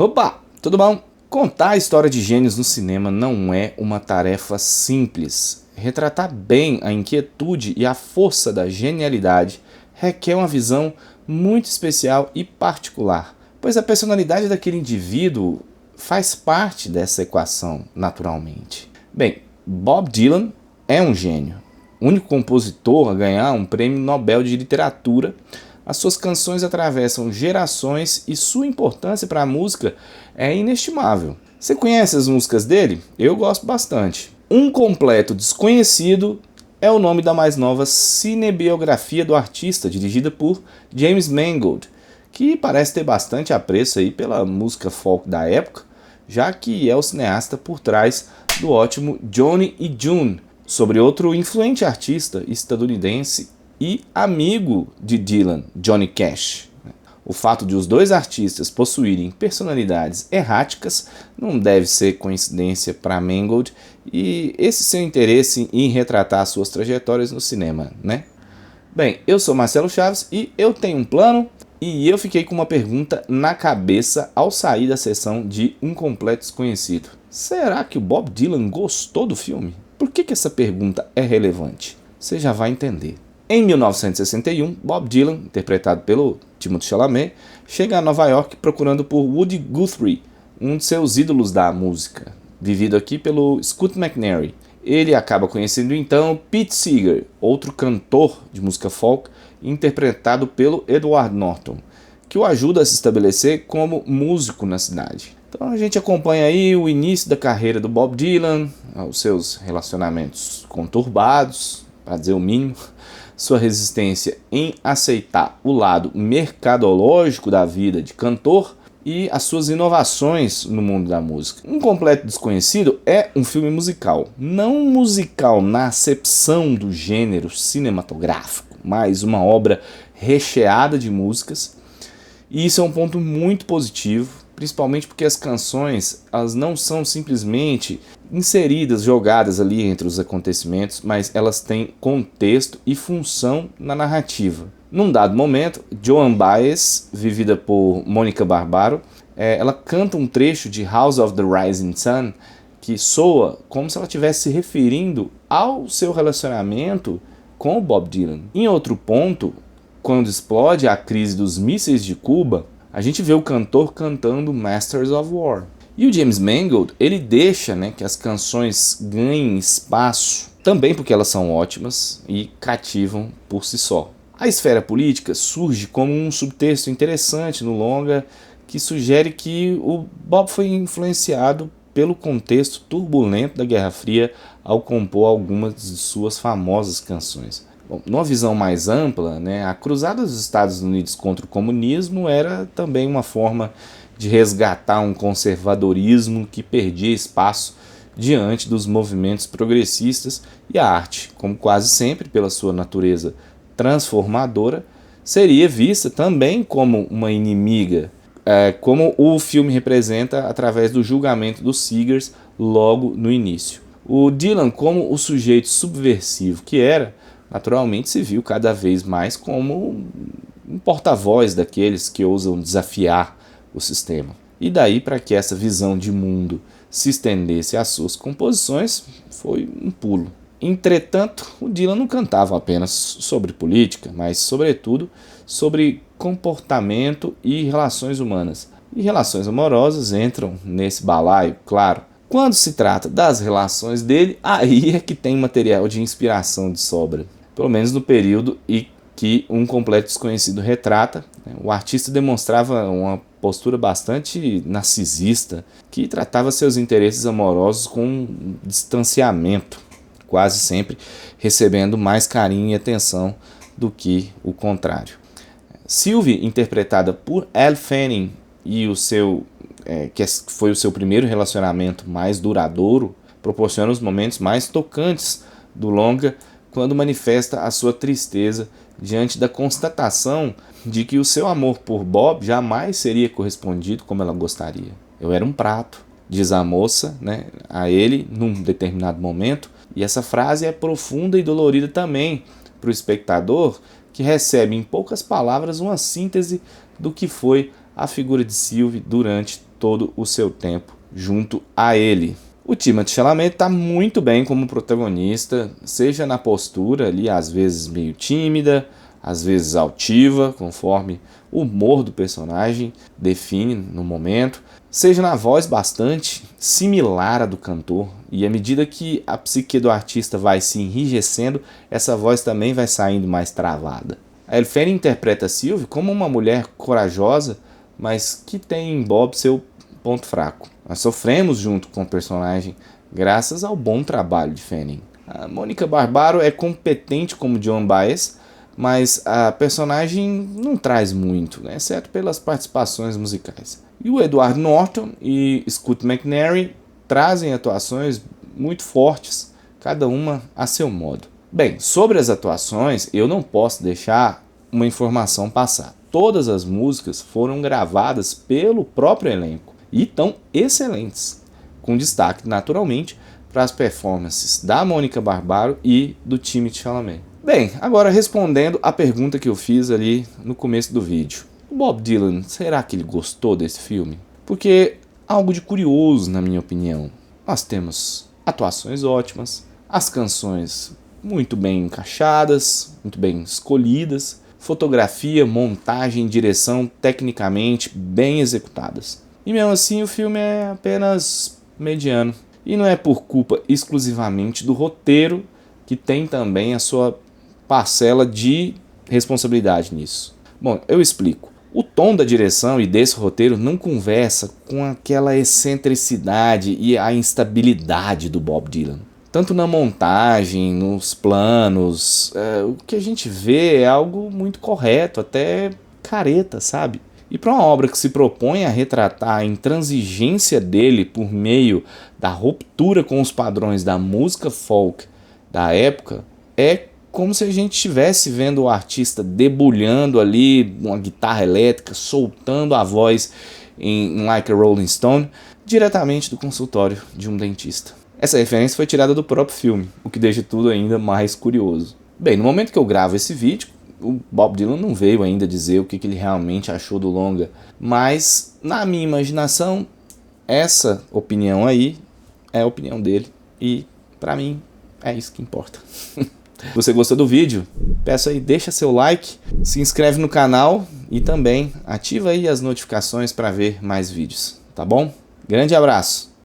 Opa, tudo bom? Contar a história de gênios no cinema não é uma tarefa simples. Retratar bem a inquietude e a força da genialidade requer uma visão muito especial e particular, pois a personalidade daquele indivíduo faz parte dessa equação naturalmente. Bem, Bob Dylan é um gênio, único compositor a ganhar um prêmio Nobel de Literatura. As suas canções atravessam gerações e sua importância para a música é inestimável. Você conhece as músicas dele? Eu gosto bastante. Um completo desconhecido é o nome da mais nova cinebiografia do artista, dirigida por James Mangold, que parece ter bastante apreço aí pela música folk da época, já que é o cineasta por trás do ótimo Johnny e June, sobre outro influente artista estadunidense e amigo de Dylan, Johnny Cash. O fato de os dois artistas possuírem personalidades erráticas não deve ser coincidência para Mangold e esse seu interesse em retratar suas trajetórias no cinema, né? Bem, eu sou Marcelo Chaves e eu tenho um plano e eu fiquei com uma pergunta na cabeça ao sair da sessão de Um Completo Desconhecido. Será que o Bob Dylan gostou do filme? Por que essa pergunta é relevante? Você já vai entender. Em 1961, Bob Dylan, interpretado pelo Timothée Chalamet, chega a Nova York procurando por Woody Guthrie, um de seus ídolos da música, vivido aqui pelo Scoot McNairy. Ele acaba conhecendo então Pete Seeger, outro cantor de música folk, interpretado pelo Edward Norton, que o ajuda a se estabelecer como músico na cidade. Então a gente acompanha aí o início da carreira do Bob Dylan, os seus relacionamentos conturbados, para dizer o mínimo, sua resistência em aceitar o lado mercadológico da vida de cantor e as suas inovações no mundo da música. Um Completo Desconhecido é um filme musical, não musical na acepção do gênero cinematográfico, mas uma obra recheada de músicas, e isso é um ponto muito positivo, principalmente porque as canções elas não são simplesmente inseridas, jogadas ali entre os acontecimentos, mas elas têm contexto e função na narrativa. Num dado momento, Joan Baez, vivida por Mônica Barbaro, ela canta um trecho de House of the Rising Sun que soa como se ela estivesse se referindo ao seu relacionamento com o Bob Dylan. Em outro ponto, quando explode a crise dos mísseis de Cuba, a gente vê o cantor cantando Masters of War. E o James Mangold, ele deixa que as canções ganhem espaço, também porque elas são ótimas e cativam por si só. A esfera política surge como um subtexto interessante no longa que sugere que o Bob foi influenciado pelo contexto turbulento da Guerra Fria ao compor algumas de suas famosas canções. Bom, numa visão mais ampla, a cruzada dos Estados Unidos contra o comunismo era também uma forma de resgatar um conservadorismo que perdia espaço diante dos movimentos progressistas, e a arte, como quase sempre pela sua natureza transformadora, seria vista também como uma inimiga, como o filme representa através do julgamento dos Seegers logo no início. O Dylan, como o sujeito subversivo que era, naturalmente se viu cada vez mais como um porta-voz daqueles que ousam desafiar o sistema. E daí para que essa visão de mundo se estendesse às suas composições foi um pulo. Entretanto, o Dylan não cantava apenas sobre política, mas sobretudo sobre comportamento e relações humanas. E relações amorosas entram nesse balaio, claro. Quando se trata das relações dele, aí é que tem material de inspiração de sobra. Pelo menos no período em que Um Completo Desconhecido retrata, o artista demonstrava uma postura bastante narcisista, que tratava seus interesses amorosos com distanciamento, quase sempre recebendo mais carinho e atenção do que o contrário. Sylvie, interpretada por Elle Fanning, e que foi o seu primeiro relacionamento mais duradouro, proporciona os momentos mais tocantes do longa, quando manifesta a sua tristeza diante da constatação de que o seu amor por Bob jamais seria correspondido como ela gostaria. Eu era um prato, diz a moça a ele num determinado momento, e essa frase é profunda e dolorida também para o espectador, que recebe em poucas palavras uma síntese do que foi a figura de Sylvie durante todo o seu tempo junto a ele. O Timothée Chalamet está muito bem como protagonista, seja na postura ali, às vezes meio tímida, às vezes altiva, conforme o humor do personagem define no momento, seja na voz bastante similar à do cantor, e à medida que a psique do artista vai se enrijecendo, essa voz também vai saindo mais travada. A Elle Fanning interpreta a Sylvie como uma mulher corajosa, mas que tem em Bob seu ponto fraco. Nós sofremos junto com o personagem graças ao bom trabalho de Fanning. A Monica Barbaro é competente como Joan Baez, mas a personagem não traz muito, né, exceto pelas participações musicais. E o Edward Norton e Scoot McNairy trazem atuações muito fortes, cada uma a seu modo. Bem, sobre as atuações, eu não posso deixar uma informação passar. Todas as músicas foram gravadas pelo próprio elenco e estão excelentes, com destaque, naturalmente, para as performances da Monica Barbaro e do Timothée Chalamet. Bem, agora respondendo a pergunta que eu fiz ali no começo do vídeo. O Bob Dylan, será que ele gostou desse filme? Porque algo de curioso, na minha opinião. Nós temos atuações ótimas, as canções muito bem encaixadas, muito bem escolhidas, fotografia, montagem, direção tecnicamente bem executadas. E mesmo assim o filme é apenas mediano. E não é por culpa exclusivamente do roteiro, que tem também a sua parcela de responsabilidade nisso. Bom, eu explico. O tom da direção e desse roteiro não conversa com aquela excentricidade e a instabilidade do Bob Dylan. Tanto na montagem, nos planos, o que a gente vê é algo muito correto, até careta, sabe? E para uma obra que se propõe a retratar a intransigência dele por meio da ruptura com os padrões da música folk da época, é como se a gente estivesse vendo o artista debulhando ali uma guitarra elétrica, soltando a voz em Like a Rolling Stone, diretamente do consultório de um dentista. Essa referência foi tirada do próprio filme, o que deixa tudo ainda mais curioso. Bem, no momento que eu gravo esse vídeo, o Bob Dylan não veio ainda dizer o que ele realmente achou do longa, mas na minha imaginação, essa opinião aí é a opinião dele e pra mim é isso que importa. Se você gostou do vídeo, peço aí, deixa seu like, se inscreve no canal e também ativa aí as notificações para ver mais vídeos, tá bom? Grande abraço!